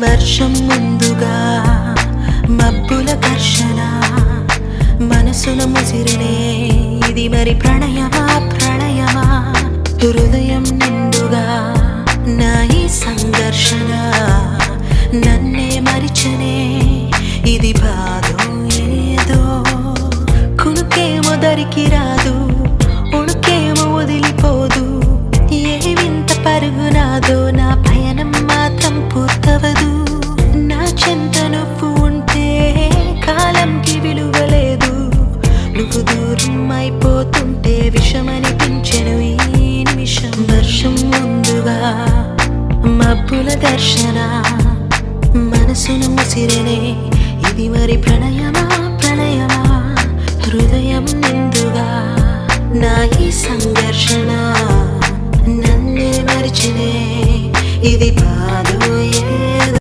వర్షం ముందుగా మబ్బుల ఘర్షణ మనసున ముసిరినే ఇది మరి ప్రణయమా ప్రణయమా హృదయం నిండుగా నా ఈ సంఘర్షణ నన్నే మరిచనే ఇది బాధో ఏదో కునుకేమో దరికి రాదు ఉణుకేమో వదిలిపోదు ఏ వింత పరుగునాదో నా పయనం మాత్రం పూర్తవదు నా చెంత నువ్వు ఉంటే కాలంకి విలువలేదు నువ్వు దూరం అయిపోతుంటే విషమనిపించెను ఈ నిమిషం వర్షం ముందుగా మబ్బుల దర్శన మనసును ముసిరనే ఇది మరి ప్రణయమా ప్రణయమా హృదయం నిండుగా నా ఈ సంఘర్షణ నన్నే మరిచినే ఇది బాధో